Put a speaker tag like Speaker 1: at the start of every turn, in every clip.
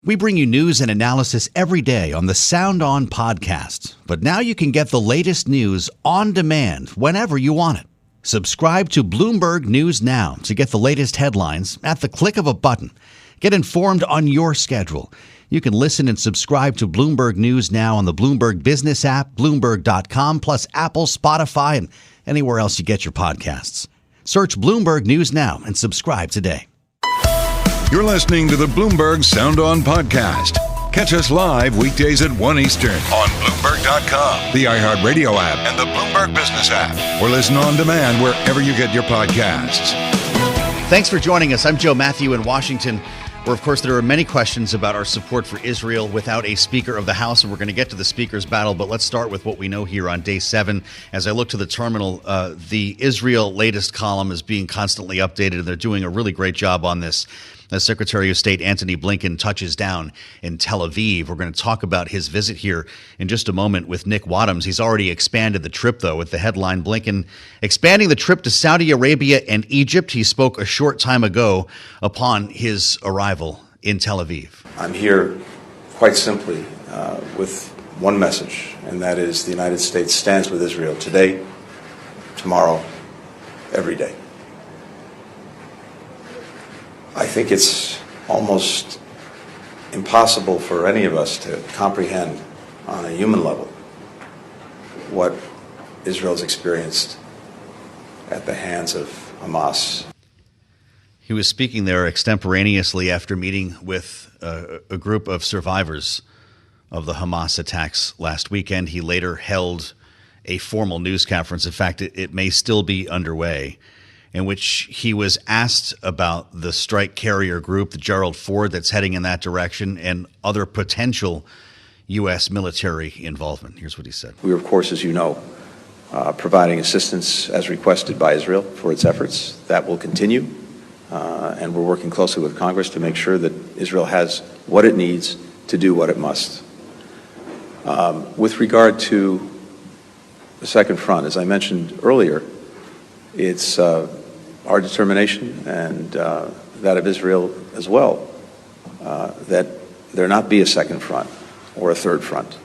Speaker 1: We bring you news and analysis every day on the Sound On podcast. But now you can get the latest news on demand whenever you want it. Subscribe to Bloomberg News Now to get the latest headlines at the click of a button. Get informed on your schedule. You can listen and subscribe to Bloomberg News Now on the Bloomberg Business app, Bloomberg.com, plus Apple, Spotify, and anywhere else you get your podcasts. Search Bloomberg News Now and subscribe today.
Speaker 2: You're listening to the Bloomberg Sound On podcast. Catch us live weekdays at 1 Eastern on Bloomberg.com, the iHeartRadio app, and the Bloomberg Business app. Or listen on demand wherever you get your podcasts.
Speaker 1: Thanks for joining us. I'm Joe Mathieu in Washington, where, of course, there are many questions about our support for Israel without a Speaker of the House, and we're going to get to the Speaker's battle. But let's start with what we know here on day 7. As I look to the terminal, the Israel latest column is being constantly updated, and they're doing a really great job on this. As Secretary of State Antony Blinken touches down in Tel Aviv. We're going to talk about his visit here in just a moment with Nick Wadhams. He's already expanded the trip, though, with the headline, Blinken expanding the trip to Saudi Arabia and Egypt. He spoke a short time ago upon his arrival in Tel Aviv.
Speaker 3: I'm here quite simply with one message, and that is the United States stands with Israel today, tomorrow, every day. I think it's almost impossible for any of us to comprehend on a human level what Israel's experienced at the hands of Hamas.
Speaker 1: He was speaking there extemporaneously after meeting with a group of survivors of the Hamas attacks last weekend. He later held a formal news conference. In fact, it may still be underway, in which he was asked about the strike carrier group, the Gerald Ford, that's heading in that direction, and other potential U.S. military involvement. Here's what he said.
Speaker 3: We are, of course, as you know, providing assistance as requested by Israel for its efforts. That will continue, and we're working closely with Congress to make sure that Israel has what it needs to do what it must. With regard to the second front, as I mentioned earlier, it's our determination and that of Israel as well, that there not be a second front or a third front.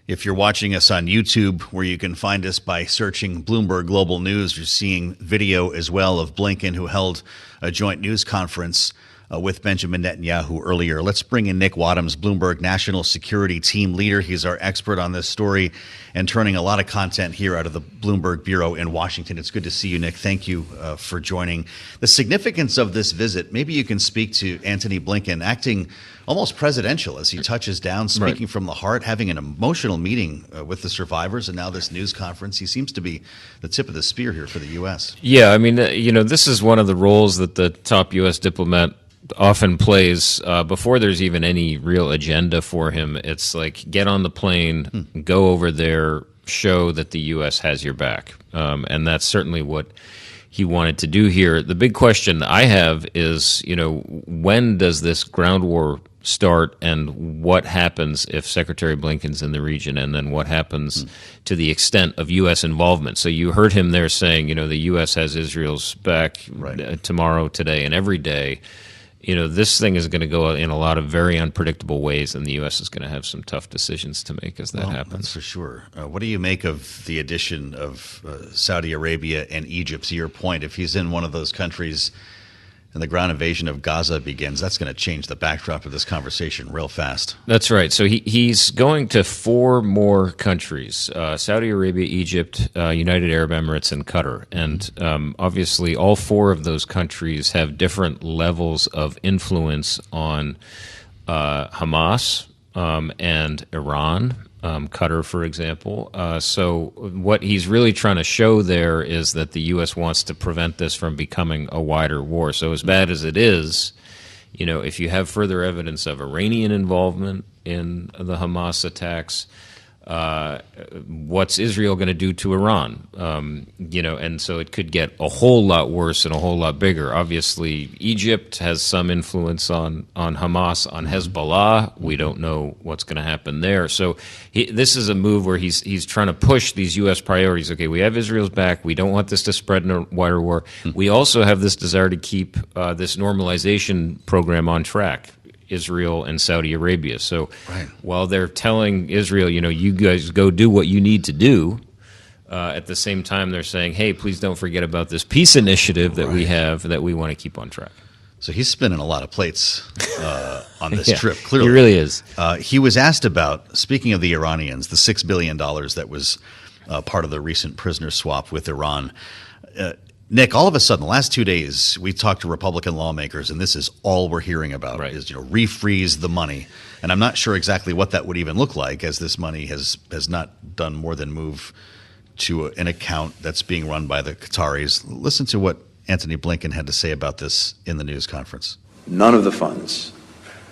Speaker 1: If you're watching us on YouTube, where you can find us by searching Bloomberg Global News, you're seeing video as well of Blinken, who held a joint news conference with Benjamin Netanyahu earlier. Let's bring in Nick Wadhams, Bloomberg National Security Team Leader. He's our expert on this story and turning a lot of content here out of the Bloomberg Bureau in Washington. It's good to see you, Nick. Thank you for joining. The significance of this visit, maybe you can speak to Antony Blinken acting almost presidential as he touches down, speaking from the heart, having an emotional meeting with the survivors, and now this news conference. He seems to be the tip of the spear here for the U.S.
Speaker 4: Yeah, I mean, this is one of the roles that the top U.S. diplomat often plays before there's even any real agenda for him. It's like, get on the plane, go over there, show that the U.S. has your back. And that's certainly what he wanted to do here. The big question I have is, when does this ground war start, and what happens if Secretary Blinken's in the region, and then what happens to the extent of U.S. involvement? So you heard him there saying, the U.S. has Israel's back tomorrow, today, and every day. This thing is going to go in a lot of very unpredictable ways, and the U.S. is going to have some tough decisions to make as that happens.
Speaker 1: That's for sure. What do you make of the addition of Saudi Arabia and Egypt? To your point, if he's in one of those countries and the ground invasion of Gaza begins, that's going to change the backdrop of this conversation real fast.
Speaker 4: That's right. So he's going to 4 more countries, Saudi Arabia, Egypt, United Arab Emirates, and Qatar. And obviously all 4 of those countries have different levels of influence on Hamas and Iran. Qatar, for example. So what he's really trying to show there is that the U.S. wants to prevent this from becoming a wider war. So as bad as it is, if you have further evidence of Iranian involvement in the Hamas attacks, what's Israel going to do to Iran? And so it could get a whole lot worse and a whole lot bigger. Obviously, Egypt has some influence on Hamas, on Hezbollah. We don't know what's going to happen there. So this is a move where he's trying to push these U.S. priorities. Okay, we have Israel's back. We don't want this to spread in a wider war. We also have this desire to keep this normalization program on track. Israel and Saudi Arabia. So while they're telling Israel, you guys go do what you need to do, at the same time they're saying, hey, please don't forget about this peace initiative that we have that we want to keep on track.
Speaker 1: So he's spinning a lot of plates on this trip, clearly.
Speaker 4: He really is.
Speaker 1: He was asked about, speaking of the Iranians, the $6 billion that was part of the recent prisoner swap with Iran. Nick, all of a sudden, the last 2 days, we talked to Republican lawmakers, and this is all we're hearing about is, refreeze the money. And I'm not sure exactly what that would even look like, as this money has not done more than move to an account that's being run by the Qataris. Listen to what Antony Blinken had to say about this in the news conference.
Speaker 3: None of the funds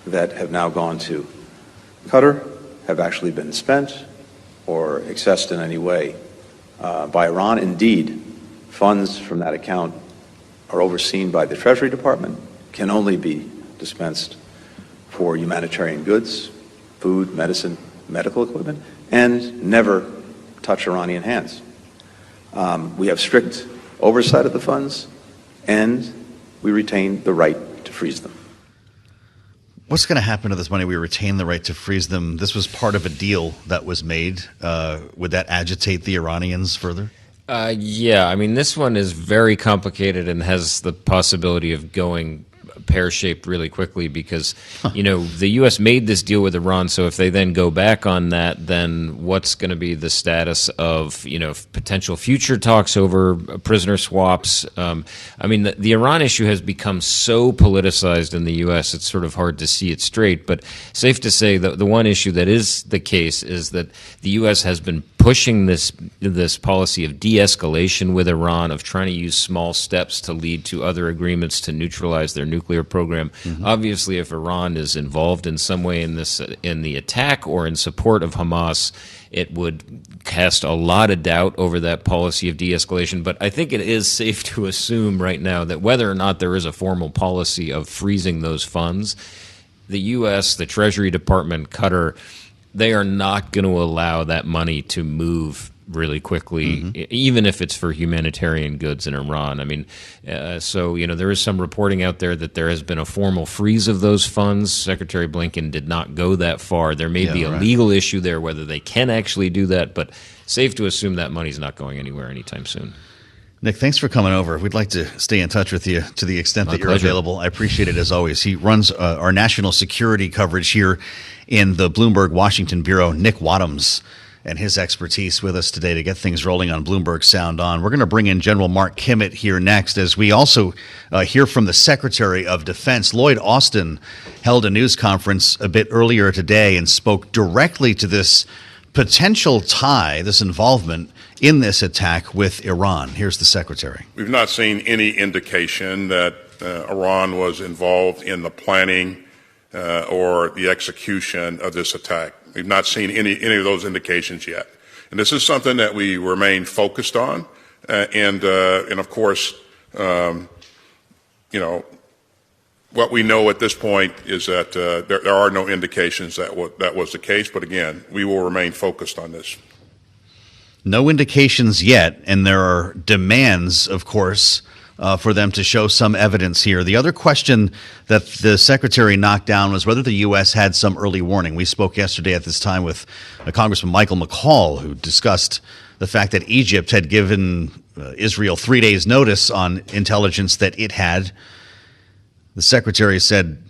Speaker 3: that have now gone to Qatar have actually been spent or accessed in any way by Iran. Indeed, funds from that account are overseen by the Treasury Department, can only be dispensed for humanitarian goods, food, medicine, medical equipment, and never touch Iranian hands. We have strict oversight of the funds, and we retain the right to freeze them.
Speaker 1: What's going to happen to this money? We retain the right to freeze them. This was part of a deal that was made. Would that agitate the Iranians further?
Speaker 4: Yeah, I mean, this one is very complicated and has the possibility of going pear-shaped really quickly because, the U.S. made this deal with Iran, so if they then go back on that, then what's going to be the status of, potential future talks over prisoner swaps? I mean, the Iran issue has become so politicized in the U.S., it's sort of hard to see it straight, but safe to say that the one issue that is the case is that the U.S. has been pushing this policy of de-escalation with Iran, of trying to use small steps to lead to other agreements to neutralize their nuclear program. Mm-hmm. Obviously, if Iran is involved in some way in the attack or in support of Hamas, it would cast a lot of doubt over that policy of de-escalation. But I think it is safe to assume right now that whether or not there is a formal policy of freezing those funds, the U.S., the Treasury Department, Qatar, they are not going to allow that money to move really quickly, even if it's for humanitarian goods in Iran. I mean, so, there is some reporting out there that there has been a formal freeze of those funds. Secretary Blinken did not go that far. There may be a legal issue there whether they can actually do that, but safe to assume that money's not going anywhere anytime soon.
Speaker 1: Nick, thanks for coming over. We'd like to stay in touch with you to the extent that you're available. I appreciate it as always. He runs our national security coverage here in the Bloomberg Washington Bureau, Nick Wadhams, and his expertise with us today to get things rolling on Bloomberg Sound On. We're going to bring in General Mark Kimmitt here next as we also hear from the Secretary of Defense. Lloyd Austin held a news conference a bit earlier today and spoke directly to this potential tie, this involvement in this attack with Iran. Here's the Secretary.
Speaker 5: We've not seen any indication that Iran was involved in the planning or the execution of this attack. We've not seen any of those indications yet. And this is something that we remain focused on. And of course, what we know at this point is that there are no indications that was the case. But again, we will remain focused on this.
Speaker 1: No indications yet, and there are demands, of course, for them to show some evidence here. The other question that the Secretary knocked down was whether the U.S. had some early warning. We spoke yesterday at this time with Congressman Michael McCall, who discussed the fact that Egypt had given Israel 3 days' notice on intelligence that it had. The Secretary said,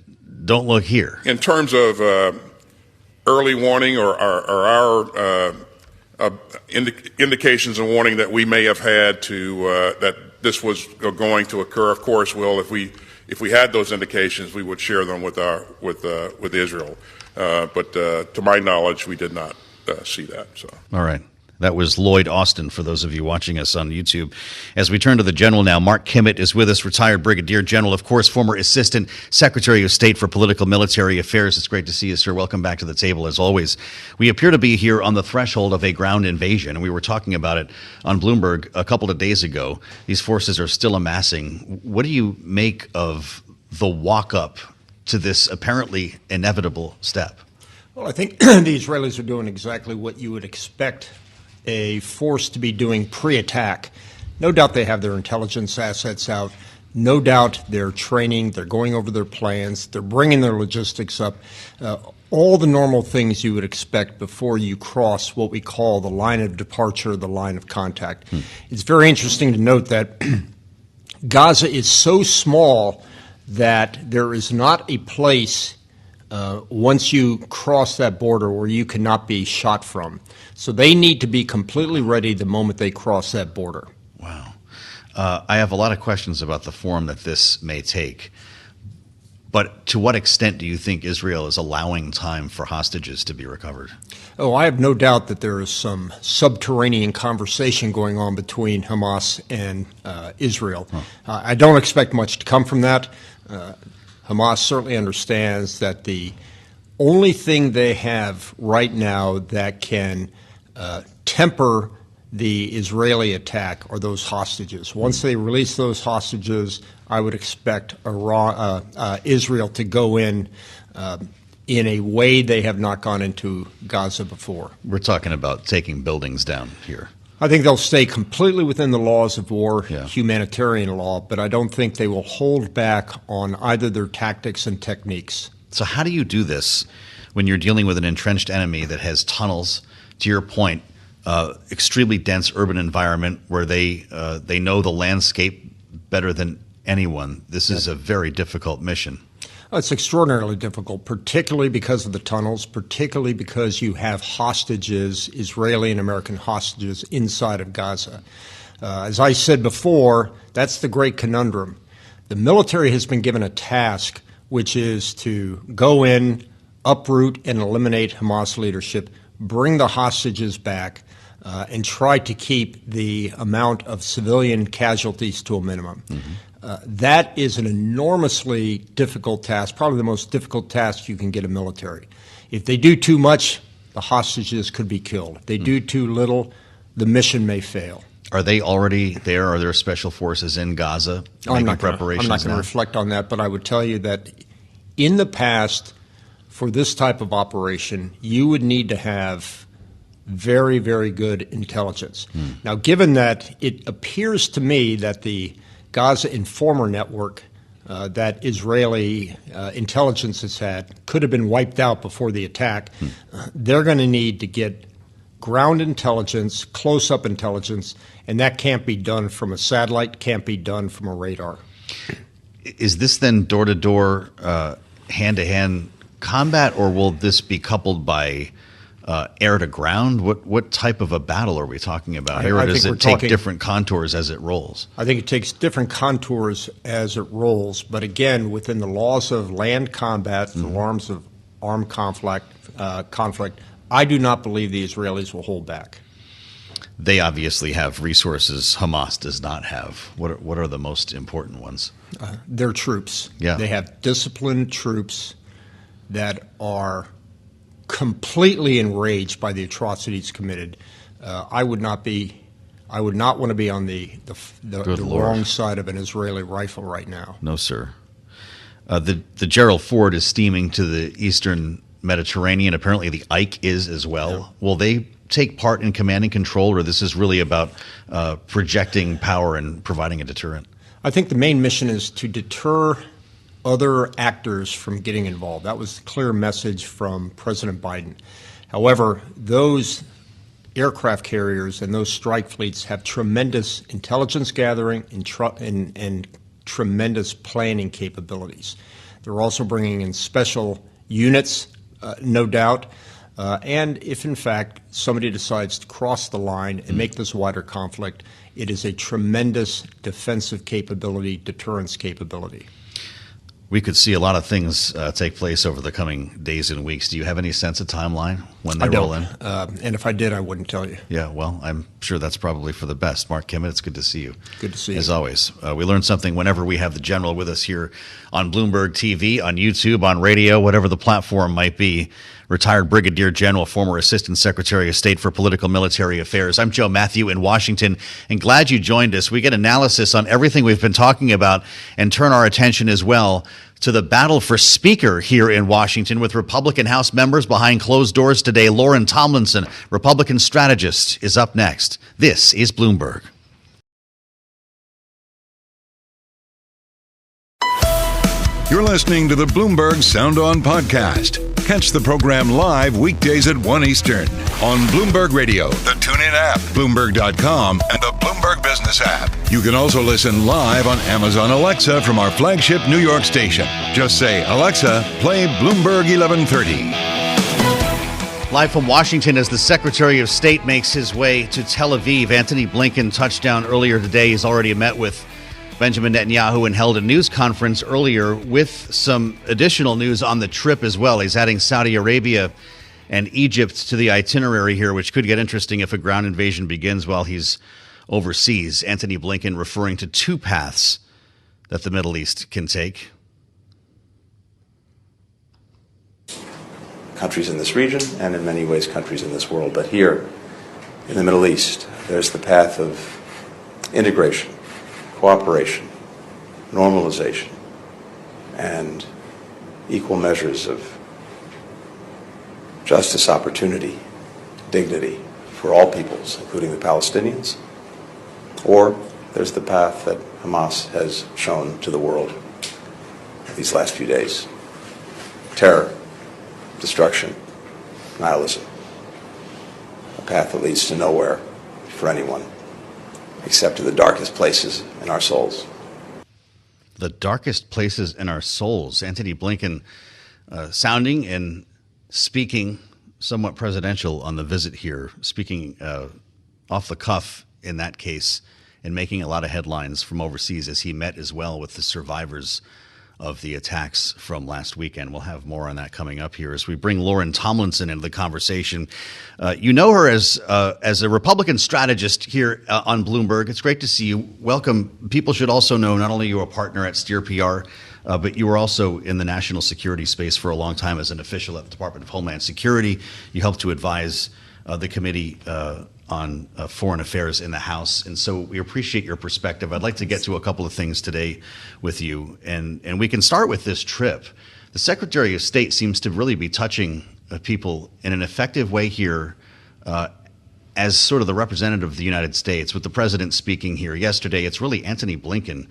Speaker 1: don't look here.
Speaker 5: In terms of early warning or our indications and warning that we may have had to that this was going to occur, of course, if we had those indications, we would share them with Israel. But to my knowledge, we did not see that. So.
Speaker 1: All right. That was Lloyd Austin, for those of you watching us on YouTube. As we turn to the General now, Mark Kimmitt is with us, retired Brigadier General, of course, former Assistant Secretary of State for Political Military Affairs. It's great to see you, sir. Welcome back to the table, as always. We appear to be here on the threshold of a ground invasion, and we were talking about it on Bloomberg a couple of days ago. These forces are still amassing. What do you make of the walk-up to this apparently inevitable step?
Speaker 6: Well, I think the Israelis are doing exactly what you would expect a force to be doing pre-attack. No doubt they have their intelligence assets out. No doubt they're training, they're going over their plans, they're bringing their logistics up, all the normal things you would expect before you cross what we call the line of departure, the line of contact. It's very interesting to note that Gaza is so small that there is not a place once you cross that border where you cannot be shot from. So they need to be completely ready the moment they cross that border.
Speaker 1: Wow. I have a lot of questions about the form that this may take. But to what extent do you think Israel is allowing time for hostages to be recovered?
Speaker 6: Oh, I have no doubt that there is some subterranean conversation going on between Hamas and Israel. I don't expect much to come from that. Hamas certainly understands that the only thing they have right now that can temper the Israeli attack are those hostages. Once they release those hostages, I would expect Israel to go in a way they have not gone into Gaza before.
Speaker 1: We're talking about taking buildings down here.
Speaker 6: I think they'll stay completely within the laws of war, humanitarian law, but I don't think they will hold back on either their tactics and techniques.
Speaker 1: So how do you do this when you're dealing with an entrenched enemy that has tunnels, to your point, extremely dense urban environment where they know the landscape better than anyone? This is a very difficult mission.
Speaker 6: It's extraordinarily difficult, particularly because of the tunnels, particularly because you have hostages, Israeli and American hostages, inside of Gaza. As I said before, that's the great conundrum. The military has been given a task, which is to go in, uproot and eliminate Hamas leadership, bring the hostages back, and try to keep the amount of civilian casualties to a minimum. That is an enormously difficult task, probably the most difficult task you can get a military. If they do too much, the hostages could be killed. If they do too little, the mission may fail.
Speaker 1: Are they already there? Are there special forces in Gaza making preparations?
Speaker 6: I'm not going to reflect on that, but I would tell you that in the past, for this type of operation, you would need to have very, very good intelligence. Now, given that it appears to me that the Gaza Informer Network that Israeli intelligence has had could have been wiped out before the attack, they're going to need to get ground intelligence, close-up intelligence, and that can't be done from a satellite, can't be done from a radar.
Speaker 1: Is this then door-to-door, hand-to-hand combat, or will this be coupled by air to ground? What type of a battle are we talking about here, or does it take different contours as it rolls?
Speaker 6: I think it takes different contours as it rolls, but again, within the laws of land combat, the norms of armed conflict, I do not believe the Israelis will hold back.
Speaker 1: They obviously have resources Hamas does not have. What are the most important ones?
Speaker 6: Their troops.
Speaker 1: Yeah.
Speaker 6: They have disciplined troops that are completely enraged by the atrocities committed. I would not want to be on the wrong side of an Israeli rifle right now.
Speaker 1: No, sir. The Gerald Ford is steaming to the eastern Mediterranean. Apparently the Ike is as well. Yeah. Will they take part in command and control, or this is really about projecting power and providing a deterrent?
Speaker 6: I think the main mission is to deter other actors from getting involved. That was the clear message from President Biden. However, those aircraft carriers and those strike fleets have tremendous intelligence gathering and tremendous planning capabilities. They're also bringing in special units, no doubt, and if in fact somebody decides to cross the line and make this wider conflict, it is a tremendous defensive capability, deterrence capability.
Speaker 1: We could see a lot of things take place over the coming days and weeks. Do you have any sense of timeline when they roll in?
Speaker 6: And if I did, I wouldn't tell you.
Speaker 1: Yeah, well, I'm sure that's probably for the best. Mark Kimmitt, it's good to see you.
Speaker 6: Good to see you.
Speaker 1: As always. We learn something whenever we have the general with us here on Bloomberg TV, on YouTube, on radio, whatever the platform might be. Retired Brigadier General, former Assistant Secretary of State for Political Military Affairs. I'm Joe Mathieu in Washington, and glad you joined us. We get analysis on everything we've been talking about and turn our attention as well to the battle for Speaker here in Washington with Republican House members behind closed doors today. Lauren Tomlinson, Republican strategist, is up next. This is Bloomberg.
Speaker 2: You're listening to the Bloomberg Sound On podcast. Catch the program live weekdays at 1 Eastern on Bloomberg Radio, the TuneIn app, Bloomberg.com, and the Bloomberg Business app. You can also listen live on Amazon Alexa from our flagship New York station. Just say, Alexa, play Bloomberg 1130.
Speaker 1: Live from Washington as the Secretary of State makes his way to Tel Aviv, Antony Blinken touched down earlier today. He's already met with Benjamin Netanyahu and held a news conference earlier with some additional news on the trip as well. He's adding Saudi Arabia and Egypt to the itinerary here, which could get interesting if a ground invasion begins while he's overseas. Antony Blinken referring to two paths that the Middle East can take.
Speaker 3: Countries in this region and in many ways countries in this world. But here in the Middle East, there's the path of integration, cooperation, normalization, and equal measures of justice, opportunity, dignity for all peoples, including the Palestinians. Or there's the path that Hamas has shown to the world these last few days. Terror, destruction, nihilism. A path that leads to nowhere for anyone, except to the darkest places in our souls.
Speaker 1: The darkest places in our souls. Antony Blinken sounding and speaking somewhat presidential on the visit here, speaking off the cuff in that case, and making a lot of headlines from overseas as he met as well with the survivors of the attacks from last weekend. We'll have more on that coming up here as we bring Lauren Tomlinson into the conversation. You know her as a Republican strategist here on Bloomberg. It's great to see you. Welcome. People should also know not only you're a partner at Steer PR, but you were also in the national security space for a long time as an official at the Department of Homeland Security. You helped to advise the committee on foreign affairs in the House. And so we appreciate your perspective. I'd like to get to a couple of things today with you. And we can start with this trip. The Secretary of State seems to really be touching people in an effective way here as sort of the representative of the United States. With the president speaking here yesterday, it's really Antony Blinken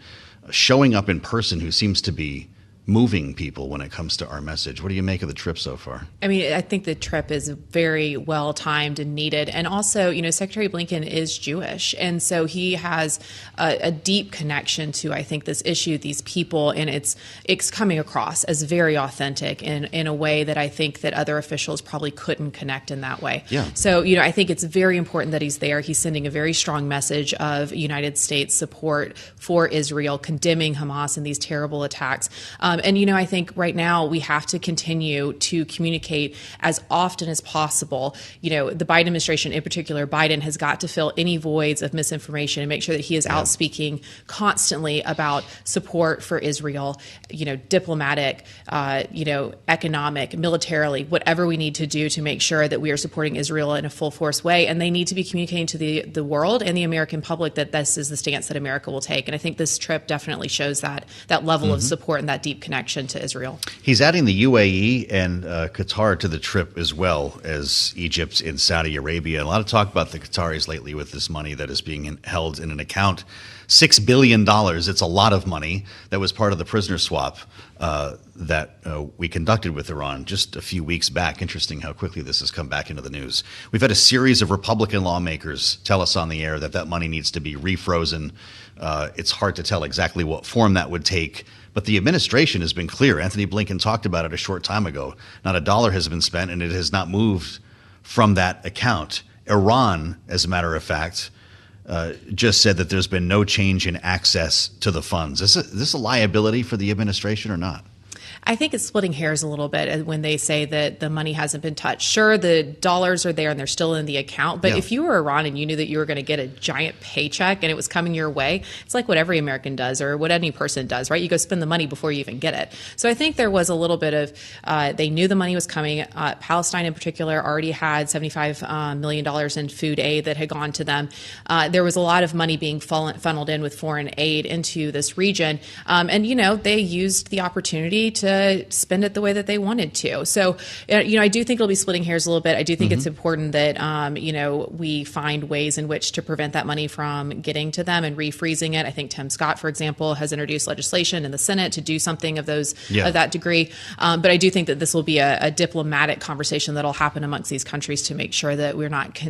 Speaker 1: showing up in person who seems to be moving people when it comes to our message. What do you make of the trip so far?
Speaker 7: I mean, I think the trip is very well timed and needed. And also, you know, Secretary Blinken is Jewish. And so he has a deep connection to, I think, this issue, these people, and it's coming across as very authentic in a way that I think that other officials probably couldn't connect in that way.
Speaker 1: Yeah.
Speaker 7: So, you know, I think it's very important that he's there. He's sending a very strong message of United States support for Israel, condemning Hamas and these terrible attacks. And, you know, I think right now we have to continue to communicate as often as possible. You know, the Biden administration, in particular, Biden has got to fill any voids of misinformation and make sure that he is out speaking constantly about support for Israel, you know, diplomatic, you know, economic, militarily, whatever we need to do to make sure that we are supporting Israel in a full force way. And they need to be communicating to the world and the American public that this is the stance that America will take. And I think this trip definitely shows that level of support and that deep connection to Israel.
Speaker 1: He's adding the UAE and Qatar to the trip as well as Egypt and Saudi Arabia. A lot of talk about the Qataris lately with this money that is being held in an account. $6 billion. It's a lot of money. That was part of the prisoner swap that we conducted with Iran just a few weeks back. Interesting how quickly this has come back into the news. We've had a series of Republican lawmakers tell us on the air that money needs to be refrozen. It's hard to tell exactly what form that would take. But the administration has been clear. Antony Blinken talked about it a short time ago. Not a dollar has been spent, and it has not moved from that account. Iran, as a matter of fact, just said that there's been no change in access to the funds. Is this a liability for the administration or not?
Speaker 7: I think it's splitting hairs a little bit when they say that the money hasn't been touched. Sure, the dollars are there and they're still in the account. But if you were Iran and you knew that you were going to get a giant paycheck and it was coming your way, it's like what every American does or what any person does, right? You go spend the money before you even get it. So I think there was a little bit of, they knew the money was coming. Palestine in particular already had $75 million in food aid that had gone to them. There was a lot of money being funneled in with foreign aid into this region. And, you know, they used the opportunity to to spend it the way that they wanted to. So, I do think it'll be splitting hairs a little bit. I do think it's important that, we find ways in which to prevent that money from getting to them and refreezing it. I think Tim Scott, for example, has introduced legislation in the Senate to do something of that degree. But I do think that this will be a diplomatic conversation that'll happen amongst these countries to make sure that we're not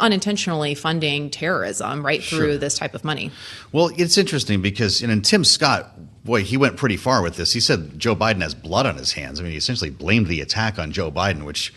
Speaker 7: unintentionally funding terrorism through this type of money.
Speaker 1: Well, it's interesting because Tim Scott, boy, he went pretty far with this. He said Joe Biden has blood on his hands. I mean, he essentially blamed the attack on Joe Biden, which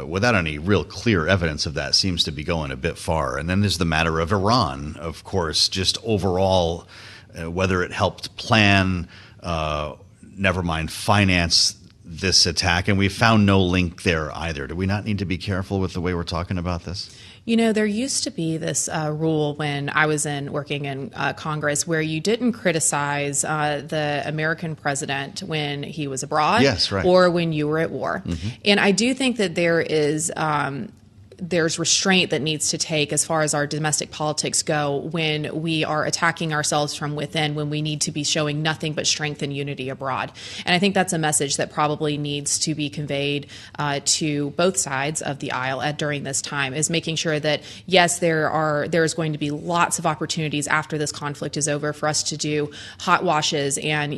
Speaker 1: without any real clear evidence of that seems to be going a bit far. And then there's the matter of Iran, of course, just overall, whether it helped plan, never mind finance this attack. And we found no link there either. Do we not need to be careful with the way we're talking about this?
Speaker 7: There used to be this rule when I was working in Congress where you didn't criticize the American president when he was abroad or when you were at war. And I do think that there's restraint that needs to take as far as our domestic politics go when we are attacking ourselves from within, when we need to be showing nothing but strength and unity abroad. And I think that's a message that probably needs to be conveyed to both sides of the aisle during this time, is making sure that, yes, there is going to be lots of opportunities after this conflict is over for us to do hot washes and,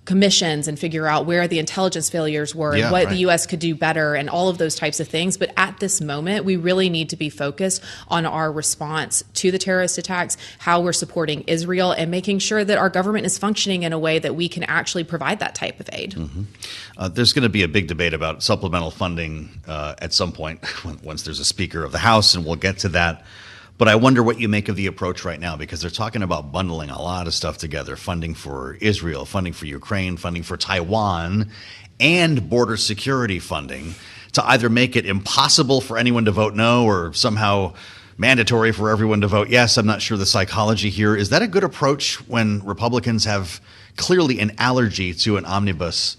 Speaker 7: commissions and figure out where the intelligence failures were and what the U.S. could do better and all of those types of things. But at this moment, we really need to be focused on our response to the terrorist attacks, how we're supporting Israel, and making sure that our government is functioning in a way that we can actually provide that type of aid.
Speaker 1: There's going to be a big debate about supplemental funding at some point once there's a Speaker of the House, and we'll get to that. But I wonder what you make of the approach right now, because they're talking about bundling a lot of stuff together, funding for Israel, funding for Ukraine, funding for Taiwan, and border security funding to either make it impossible for anyone to vote no or somehow mandatory for everyone to vote yes. I'm not sure the psychology here. Is that a good approach when Republicans have clearly an allergy to an omnibus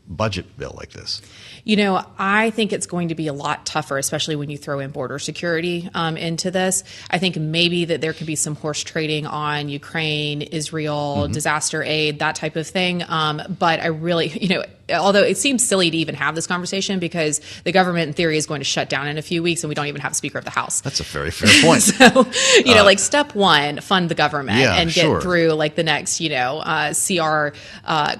Speaker 1: budget bill like this?
Speaker 7: I think it's going to be a lot tougher, especially when you throw in border security into this. I think maybe that there could be some horse trading on Ukraine, Israel, disaster aid, that type of thing. But I really, although it seems silly to even have this conversation because the government in theory is going to shut down in a few weeks and we don't even have a Speaker of the House.
Speaker 1: That's a very fair point.
Speaker 7: So, step one, fund the government and get through the next, CR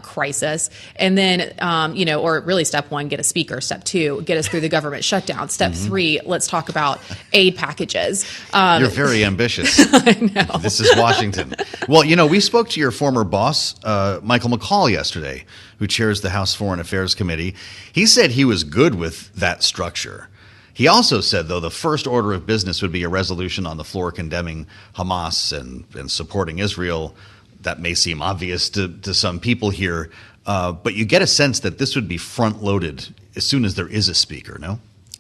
Speaker 7: crisis. And then, or really step one, get a Speaker. Step two, get us through the government shutdown. Step three, let's talk about aid packages.
Speaker 1: You're very ambitious.
Speaker 7: I know.
Speaker 1: This is Washington. Well, we spoke to your former boss, Michael McCaul, yesterday, who chairs the House Foreign Affairs Committee. He said he was good with that structure. He also said, though, the first order of business would be a resolution on the floor condemning Hamas and supporting Israel. That may seem obvious to some people here, but you get a sense that this would be front-loaded as soon as there is a speaker, no?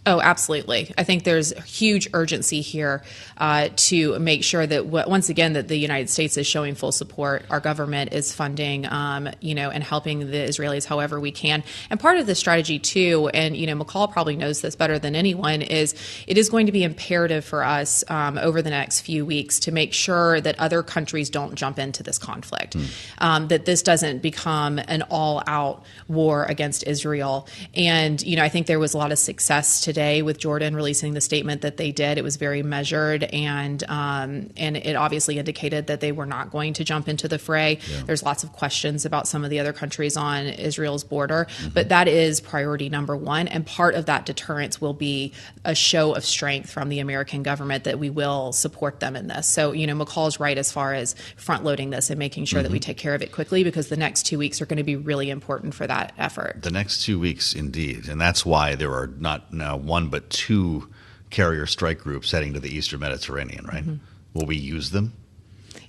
Speaker 7: Oh, absolutely. I think there's huge urgency here to make sure that, once again, that the United States is showing full support. Our government is funding, and helping the Israelis however we can. And part of the strategy, too, and, McCall probably knows this better than anyone, is it is going to be imperative for us over the next few weeks to make sure that other countries don't jump into this conflict, that this doesn't become an all-out war against Israel. And, I think there was a lot of success today with Jordan releasing the statement that they did. It was very measured, and it obviously indicated that they were not going to jump into the fray. Yeah. There's lots of questions about some of the other countries on Israel's border, but that is priority number one. And part of that deterrence will be a show of strength from the American government that we will support them in this. So, McCall's right as far as front loading this and making sure that we take care of it quickly, because the next 2 weeks are going to be really important for that effort.
Speaker 1: The next 2 weeks, indeed. And that's why there are not now one but two carrier strike groups heading to the Eastern Mediterranean, right? Will we use them?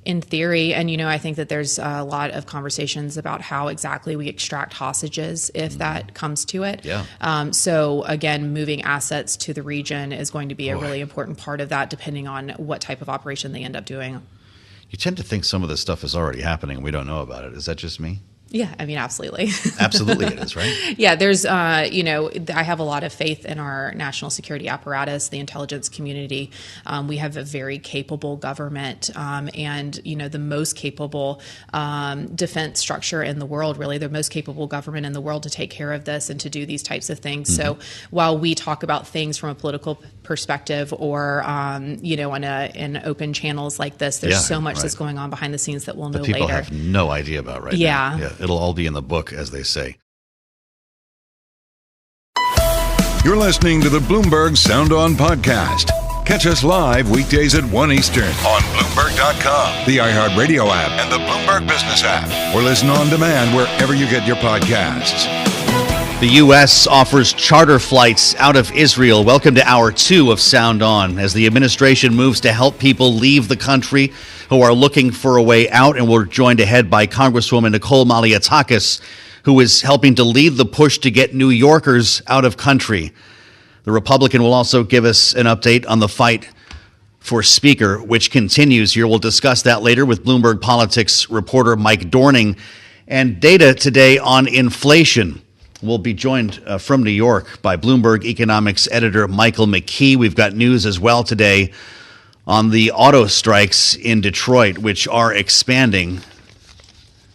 Speaker 7: In theory, and I think that there's a lot of conversations about how exactly we extract hostages if that comes to it.
Speaker 1: Yeah.
Speaker 7: So again, moving assets to the region is going to be a really important part of that, depending on what type of operation they end up doing.
Speaker 1: You tend to think some of this stuff is already happening and we don't know about it. Is that just me?
Speaker 7: Yeah, I mean, absolutely.
Speaker 1: Absolutely it is, right?
Speaker 7: Yeah, there's, I have a lot of faith in our national security apparatus, the intelligence community. We have a very capable government and, the most capable defense structure in the world, really, the most capable government in the world to take care of this and to do these types of things. Mm-hmm. So while we talk about things from a political perspective or, in open channels like this, there's so much that's going on behind the scenes that we'll know later.
Speaker 1: People have no idea about right now. Yeah. It'll all be in the book, as they say.
Speaker 2: You're listening to the Bloomberg Sound On podcast. Catch us live weekdays at 1 Eastern on Bloomberg.com, the iHeartRadio app, and the Bloomberg Business app. Or listen on demand wherever you get your podcasts.
Speaker 1: The U.S. offers charter flights out of Israel. Welcome to Hour 2 of Sound On. As the administration moves to help people leave the country who are looking for a way out, and we're joined ahead by Congresswoman Nicole Malliotakis, who is helping to lead the push to get New Yorkers out of country. The Republican will also give us an update on the fight for Speaker, which continues here. We'll discuss that later with Bloomberg Politics reporter Mike Dorning. And data today on inflation. We'll be joined from New York by Bloomberg economics editor Michael McKee. We've got news as well today on the auto strikes in Detroit, which are expanding.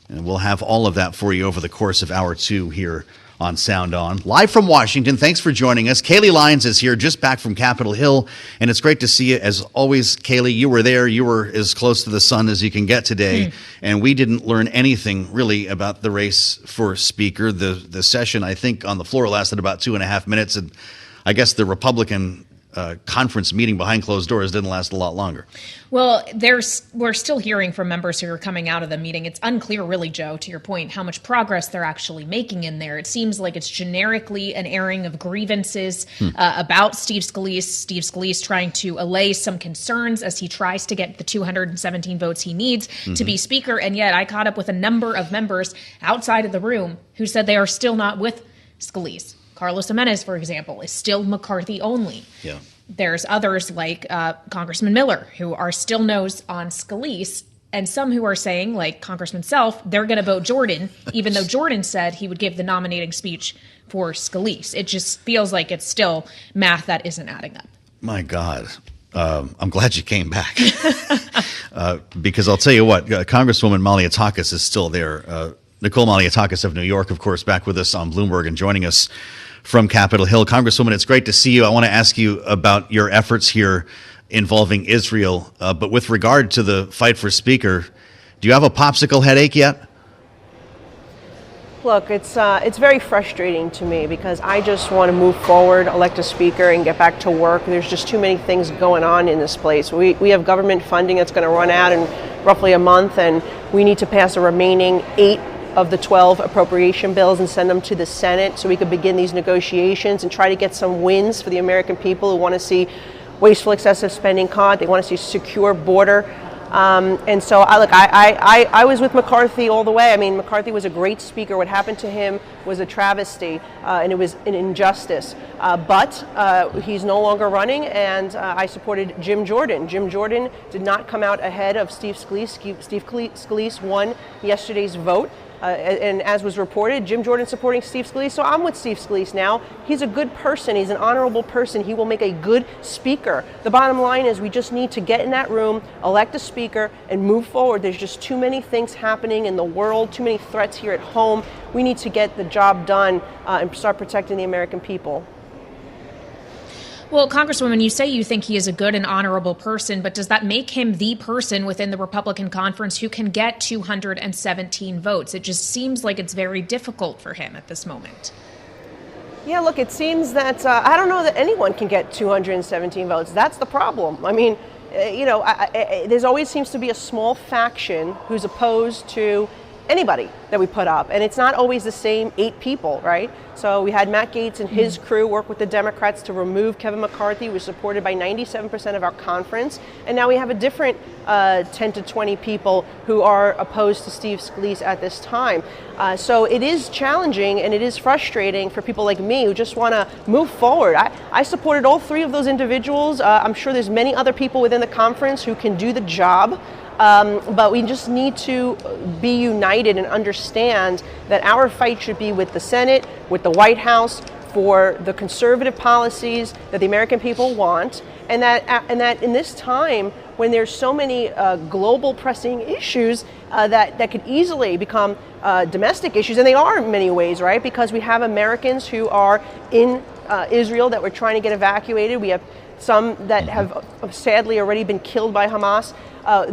Speaker 1: And we'll have all of that for you over the course of Hour 2 here on Sound On. Live from Washington, thanks for joining us. Kailey Leinz is here, just back from Capitol Hill, and it's great to see you. As always, Kailey, you were there. You were as close to the sun as you can get today, and we didn't learn anything really about the race for Speaker. The session, I think, on the floor lasted about 2.5 minutes, and I guess the Republican conference meeting behind closed doors didn't last a lot longer.
Speaker 8: Well, we're still hearing from members who are coming out of the meeting. It's unclear, really, Joe, to your point, how much progress they're actually making in there. It seems like it's generically an airing of grievances about Steve Scalise. Steve Scalise trying to allay some concerns as he tries to get the 217 votes he needs to be Speaker. And yet I caught up with a number of members outside of the room who said they are still not with Scalise. Carlos Jimenez, for example, is still McCarthy only. Yeah. There's others like Congressman Miller who are still no's on Scalise, and some who are saying, like Congressman Self, they're going to vote Jordan, even though Jordan said he would give the nominating speech for Scalise. It just feels like it's still math that isn't adding up.
Speaker 1: My God. I'm glad you came back because I'll tell you what, Congresswoman Malliotakis is still there. Nicole Malliotakis of New York, of course, back with us on Bloomberg and joining us from Capitol Hill. Congresswoman, it's great to see you. I want to ask you about your efforts here involving Israel. But with regard to the fight for Speaker, do you have a popsicle headache yet?
Speaker 9: Look, it's very frustrating to me because I just want to move forward, elect a speaker, and get back to work. There's just too many things going on in this place. We have government funding that's going to run out in roughly a month, and we need to pass the remaining 8 of the 12 appropriation bills and send them to the Senate so we could begin these negotiations and try to get some wins for the American people who want to see wasteful, excessive spending cut. They want to see a secure border. And so I was with McCarthy all the way. I mean, McCarthy was a great speaker. What happened to him was a travesty, and it was an injustice. But he's no longer running, and I supported Jim Jordan. Jim Jordan did not come out ahead of Steve Scalise. Steve Scalise won yesterday's vote. And as was reported, Jim Jordan supporting Steve Scalise. So I'm with Steve Scalise now. He's a good person. He's an honorable person. He will make a good speaker. The bottom line is we just need to get in that room, elect a speaker, and move forward. There's just too many things happening in the world, too many threats here at home. We need to get the job done and start protecting the American people.
Speaker 8: Well, Congresswoman, you say you think he is a good and honorable person, but does that make him the person within the Republican conference who can get 217 votes? It just seems like it's very difficult for him at this moment.
Speaker 9: Yeah, look, it seems that I don't know that anyone can get 217 votes. That's the problem. I mean, there's always seems to be a small faction who's opposed to anybody that we put up, and it's not always the same 8 people, right? So we had Matt Gaetz and his crew work with the Democrats to remove Kevin McCarthy, who was supported by 97% of our conference, and now we have a different 10 to 20 people who are opposed to Steve Scalise at this time. So it is challenging and it is frustrating for people like me who just want to move forward. I supported all 3 of those individuals. I'm sure there's many other people within the conference who can do the job. But we just need to be united and understand that our fight should be with the Senate, with the White House, for the conservative policies that the American people want, and that in this time when there's so many global pressing issues that could easily become domestic issues, and they are in many ways, right? Because we have Americans who are in Israel that we're trying to get evacuated. We have some that have sadly already been killed by Hamas.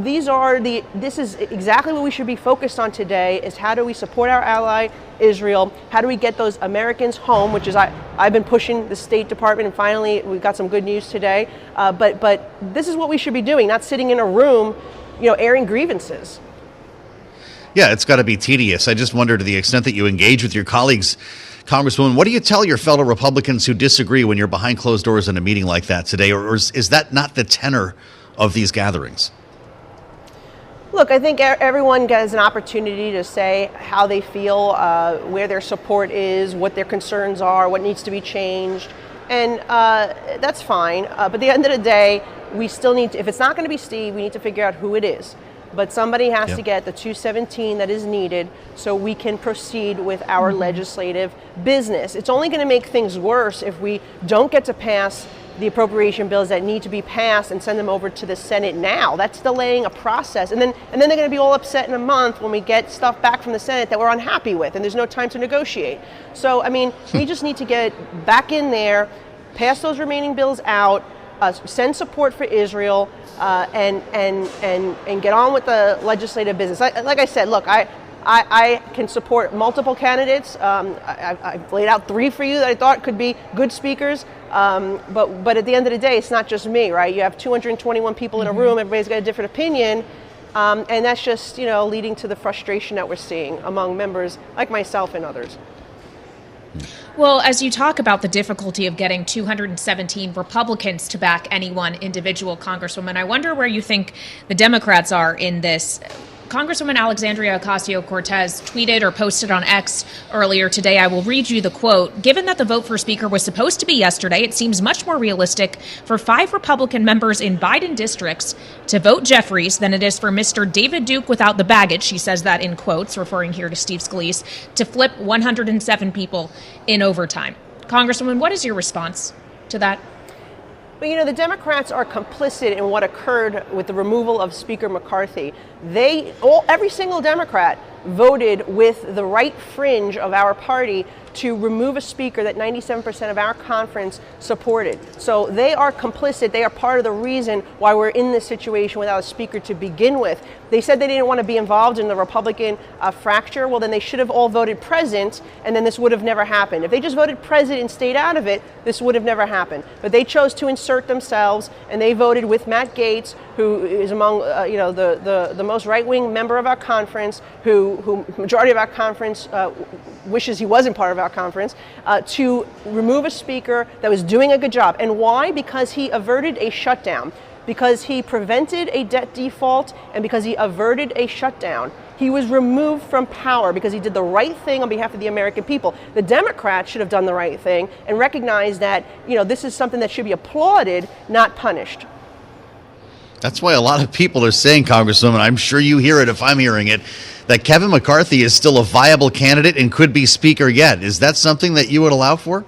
Speaker 9: This is exactly what we should be focused on today, is how do we support our ally Israel? How do we get those Americans home, which is I've been pushing the State Department, and finally we've got some good news today. But this is what we should be doing, not sitting in a room, airing grievances.
Speaker 1: Yeah, it's got to be tedious. I just wonder, to the extent that you engage with your colleagues, Congresswoman, what do you tell your fellow Republicans who disagree when you're behind closed doors in a meeting like that today? Or is that not the tenor of these gatherings?
Speaker 9: Look, I think everyone gets an opportunity to say how they feel, where their support is, what their concerns are, what needs to be changed. And that's fine. But at the end of the day, we still need to, if it's not going to be Steve, we need to figure out who it is. But somebody has to get the 217 that is needed so we can proceed with our legislative business. It's only going to make things worse if we don't get to pass the appropriation bills that need to be passed and send them over to the Senate now. That's delaying a process. And then they're going to be all upset in a month when we get stuff back from the Senate that we're unhappy with, and there's no time to negotiate. So, we just need to get back in there, pass those remaining bills out, send support for Israel, and get on with the legislative business. Like I said, look, I can support multiple candidates. I've laid out 3 for you that I thought could be good speakers. But at the end of the day, it's not just me, right? You have 221 people in a room. Everybody's got a different opinion. And that's just, leading to the frustration that we're seeing among members like myself and others.
Speaker 8: Well, as you talk about the difficulty of getting 217 Republicans to back any one individual Congresswoman, I wonder where you think the Democrats are in this. Congresswoman Alexandria Ocasio-Cortez tweeted or posted on X earlier today. I will read you the quote. Given that the vote for Speaker was supposed to be yesterday, it seems much more realistic for 5 Republican members in Biden districts to vote Jeffries than it is for Mr. David Duke without the baggage, she says that in quotes, referring here to Steve Scalise, to flip 107 people in overtime. Congresswoman, what is your response to that?
Speaker 9: But the Democrats are complicit in what occurred with the removal of Speaker McCarthy. Every single Democrat voted with the right fringe of our party to remove a speaker that 97% of our conference supported. So they are complicit. They are part of the reason why we're in this situation without a speaker to begin with. They said they didn't want to be involved in the Republican fracture. Well, then they should have all voted present, and then this would have never happened. If they just voted present and stayed out of it, this would have never happened. But they chose to insert themselves, and they voted with Matt Gaetz, who is among the most right-wing member of our conference, who majority of our conference wishes he wasn't part of our conference, to remove a speaker that was doing a good job. And why? Because he averted a shutdown, because he prevented a debt default, and because he averted a shutdown. He was removed from power because he did the right thing on behalf of the American people. The Democrats should have done the right thing and recognized that, this is something that should be applauded, not punished.
Speaker 1: That's why a lot of people are saying, Congresswoman, I'm sure you hear it if I'm hearing it, that Kevin McCarthy is still a viable candidate and could be Speaker yet. Is that something that you would allow for?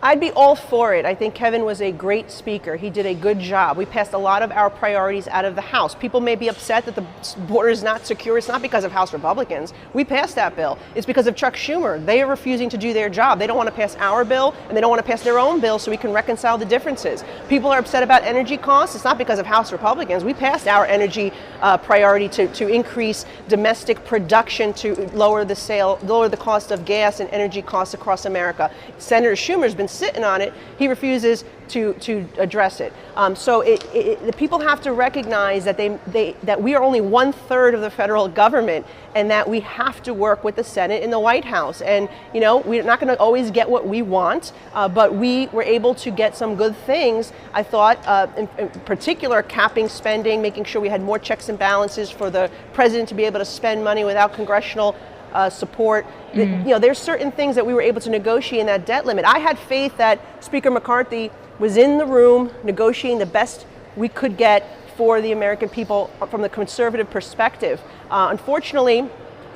Speaker 9: I'd be all for it. I think Kevin was a great speaker. He did a good job. We passed a lot of our priorities out of the House. People may be upset that the border is not secure. It's not because of House Republicans. We passed that bill. It's because of Chuck Schumer. They are refusing to do their job. They don't want to pass our bill, and they don't want to pass their own bill so we can reconcile the differences. People are upset about energy costs. It's not because of House Republicans. We passed our energy priority to increase domestic production to lower the cost of gas and energy costs across America. Senator Schumer's been sitting on it. He refuses to address it. So the people have to recognize that that we are only 1/3 of the federal government, and that we have to work with the Senate and the White House. And we're not going to always get what we want, but we were able to get some good things. I thought, in particular, capping spending, making sure we had more checks and balances for the president to be able to spend money without congressional support. There's certain things that we were able to negotiate in that debt limit. I had faith that Speaker McCarthy was in the room negotiating the best we could get for the American people from the conservative perspective. Unfortunately,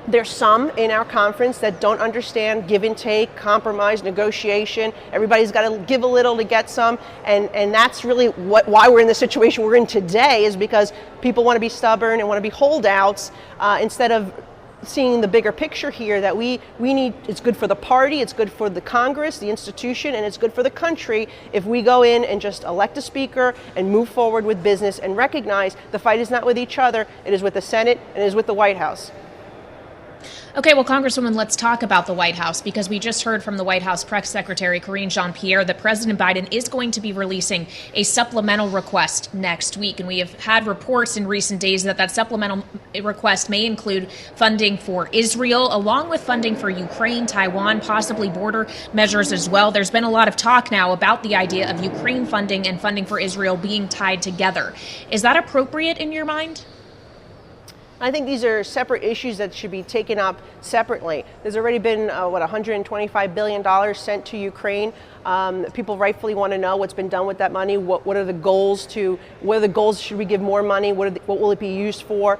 Speaker 9: there's some in our conference that don't understand give and take, compromise, negotiation. Everybody's got to give a little to get some, and that's really why we're in the situation we're in today, is because people want to be stubborn and want to be holdouts instead of seeing the bigger picture here, that we need. It's good for the party, it's good for the Congress, the institution, and it's good for the country if we go in and just elect a speaker and move forward with business and recognize the fight is not with each other, it is with the Senate and it is with the White House.
Speaker 8: Okay, well, Congresswoman, let's talk about the White House, because we just heard from the White House Press Secretary Karine Jean-Pierre that President Biden is going to be releasing a supplemental request next week. And we have had reports in recent days that that supplemental request may include funding for Israel, along with funding for Ukraine, Taiwan, possibly border measures as well. There's been a lot of talk now about the idea of Ukraine funding and funding for Israel being tied together. Is that appropriate in your mind?
Speaker 9: I think these are separate issues that should be taken up separately. There's already been, $125 billion sent to Ukraine. People rightfully want to know what's been done with that money. What are the goals should we give more money? What will it be used for?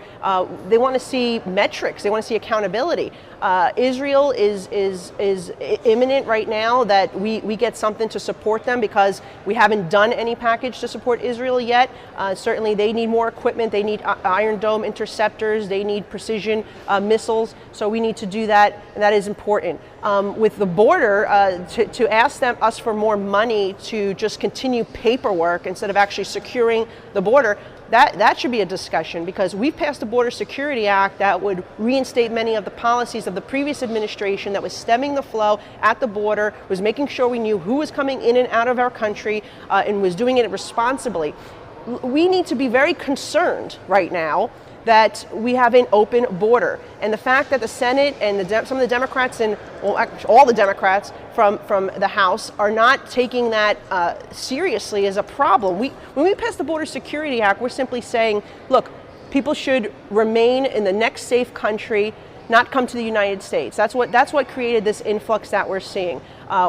Speaker 9: They want to see metrics. They want to see accountability. Israel is imminent right now that we get something to support them, because we haven't done any package to support Israel yet. Certainly they need more equipment. They need Iron Dome interceptors. They need precision missiles. So we need to do that, and that is important. With the border, to ask us for more money to just continue paperwork instead of actually securing the border, that should be a discussion, because we've passed a Border Security Act that would reinstate many of the policies of the previous administration that was stemming the flow at the border, was making sure we knew who was coming in and out of our country, and was doing it responsibly. We need to be very concerned right now that we have an open border. And the fact that the Senate and some of the Democrats, and all the Democrats from the House, are not taking that seriously is a problem. When we pass the Border Security Act, we're simply saying, look, people should remain in the next safe country, not come to the United States. That's what created this influx that we're seeing.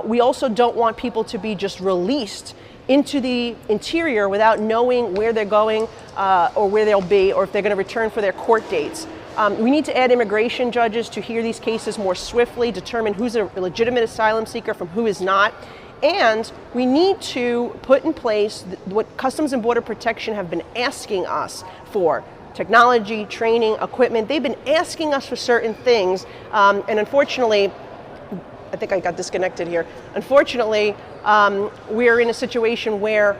Speaker 9: We also don't want people to be just released into the interior without knowing where they're going or where they'll be, or if they're going to return for their court dates. We need to add immigration judges to hear these cases more swiftly, determine who's a legitimate asylum seeker from who is not. And we need to put in place what Customs and Border Protection have been asking us for: technology, training, equipment. They've been asking us for certain things, and unfortunately, I think I got disconnected here. Unfortunately, we're in a situation where,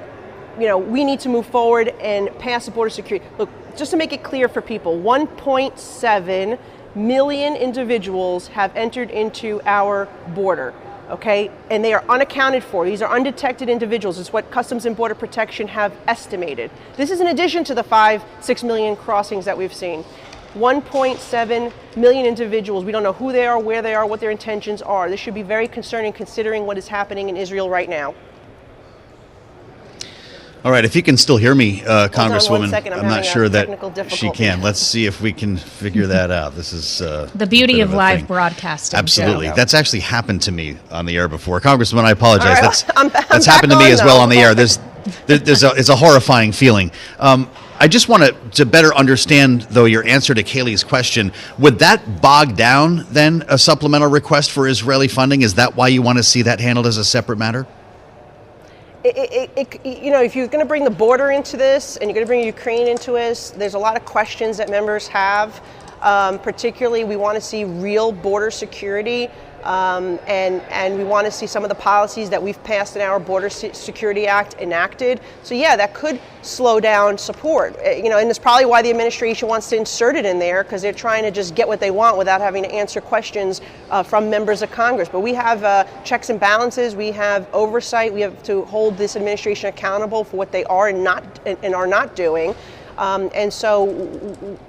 Speaker 9: we need to move forward and pass the border security. Look, just to make it clear for people, 1.7 million individuals have entered into our border, okay? And they are unaccounted for. These are undetected individuals. It's what Customs and Border Protection have estimated. This is in addition to the 5-6 million crossings that we've seen. 1.7 million individuals. We don't know who they are, where they are, what their intentions are. This should be very concerning considering what is happening in Israel right now.
Speaker 1: All right, if you can still hear me, Congresswoman,
Speaker 9: I'm
Speaker 1: not sure that she can. Let's see if we can figure that out. This is
Speaker 8: the beauty of live broadcasting.
Speaker 1: Absolutely.
Speaker 8: Joe.
Speaker 1: That's actually happened to me on the air before. Congresswoman, I apologize.
Speaker 9: Right,
Speaker 1: that's happened to me as well on the air. It's a horrifying feeling. I just want to better understand, though, your answer to Kailey's question. Would that bog down, then, a supplemental request for Israeli funding? Is that why you want to see that handled as a separate matter?
Speaker 9: If you're going to bring the border into this and you're going to bring Ukraine into this, there's a lot of questions that members have. Particularly, we want to see real border security, and we want to see some of the policies that we've passed in our Border Security Act enacted. So yeah, that could slow down support. And it's probably why the administration wants to insert it in there, because they're trying to just get what they want without having to answer questions from members of Congress. But we have checks and balances. We have oversight. We have to hold this administration accountable for what they are and are not doing. And so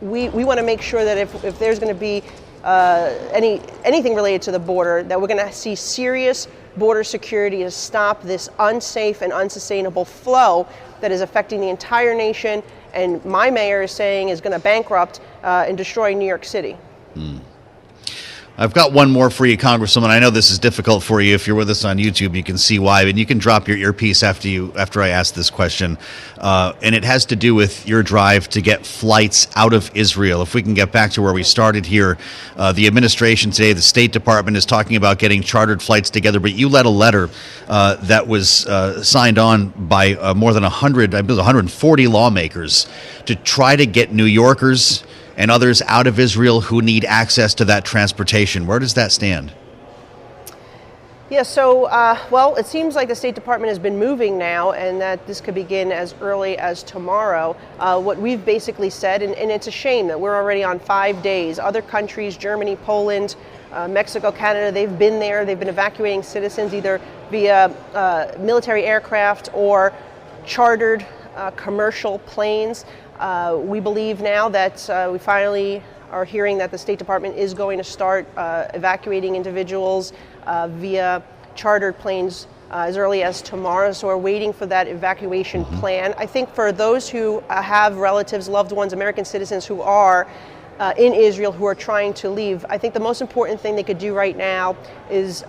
Speaker 9: we want to make sure that if there's going to be anything related to the border, that we're going to see serious border security to stop this unsafe and unsustainable flow that is affecting the entire nation, and my mayor is saying is going to bankrupt and destroy New York City.
Speaker 1: I've got one more for you, Congresswoman. I know this is difficult for you. If you're with us on YouTube, you can see why, and you can drop your earpiece after I ask this question. And it has to do with your drive to get flights out of Israel. If we can get back to where we started here, the administration today, the State Department is talking about getting chartered flights together, but you led a letter that was signed on by more than 140 lawmakers to try to get New Yorkers and others out of Israel who need access to that transportation. Where does that stand?
Speaker 9: Yeah, so, well, it seems like the State Department has been moving now, and that this could begin as early as tomorrow. What we've basically said, and it's a shame that we're already on 5 days. Other countries, Germany, Poland, Mexico, Canada, they've been there. They've been evacuating citizens either via military aircraft or chartered commercial planes. We believe now that we finally are hearing that the State Department is going to start evacuating individuals via chartered planes as early as tomorrow. So we're waiting for that evacuation plan. I think for those who have relatives, loved ones, American citizens who are in Israel who are trying to leave, I think the most important thing they could do right now is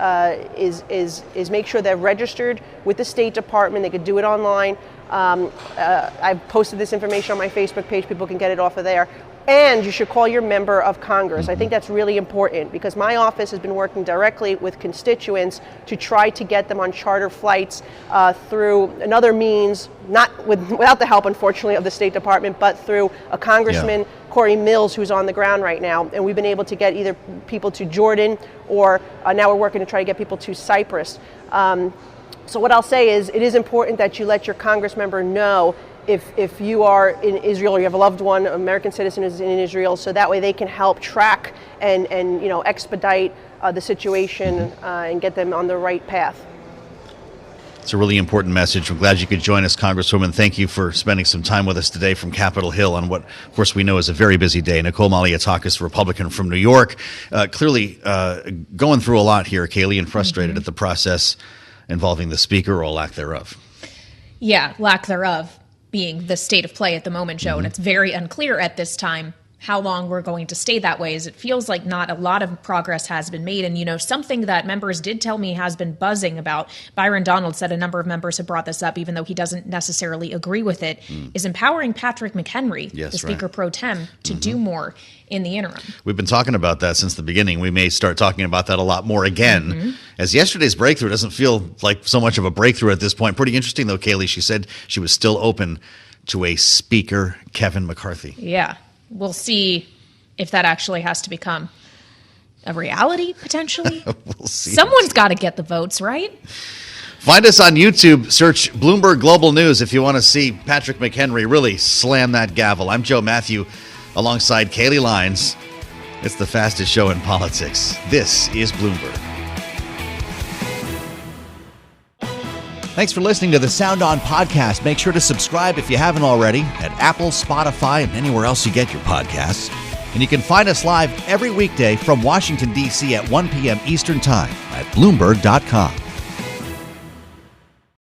Speaker 9: make sure they're registered with the State Department. They could do it online. I've posted this information on my Facebook page. People can get it off of there. And you should call your member of Congress. I think that's really important because my office has been working directly with constituents to try to get them on charter flights through another means, without the help, unfortunately, of the State Department, but through a Congressman, Corey Mills, who's on the ground right now. And we've been able to get either people to Jordan or now we're working to try to get people to Cyprus. So what I'll say is it is important that you let your Congress member know if you are in Israel or you have a loved one, an American citizen is in Israel, so that way they can help track and expedite the situation and get them on the right path.
Speaker 1: It's a really important message. I'm glad you could join us, Congresswoman. Thank you for spending some time with us today from Capitol Hill on what, of course, we know is a very busy day. Nicole Malliotakis, Republican from New York, clearly going through a lot here, Kailey, and frustrated at the process involving the Speaker or lack thereof.
Speaker 8: Yeah, lack thereof being the state of play at the moment, Joe. And it's very unclear at this time how long we're going to stay that way, as it feels like not a lot of progress has been made. And, something that members did tell me has been buzzing about, Byron Donald said a number of members have brought this up, even though he doesn't necessarily agree with it, is empowering Patrick McHenry, the Speaker pro tem, to do more in the interim. We've
Speaker 1: been talking about that since the beginning. We may start talking about that a lot more again, as yesterday's breakthrough doesn't feel like so much of a breakthrough at this point. Pretty interesting, though, Kailey. She said she was still open to a Speaker, Kevin McCarthy.
Speaker 8: Yeah. We'll see if that actually has to become a reality, potentially.
Speaker 1: We'll see.
Speaker 8: Someone's got to get the votes, right?
Speaker 1: Find us on YouTube. Search Bloomberg Global News if you want to see Patrick McHenry really slam that gavel. I'm Joe Mathieu alongside Kailey Leinz. It's the fastest show in politics. This is Bloomberg. Thanks for listening to the Sound On podcast. Make sure to subscribe if you haven't already at Apple, Spotify, and anywhere else you get your podcasts. And you can find us live every weekday from Washington, D.C. at 1 p.m. Eastern Time at Bloomberg.com.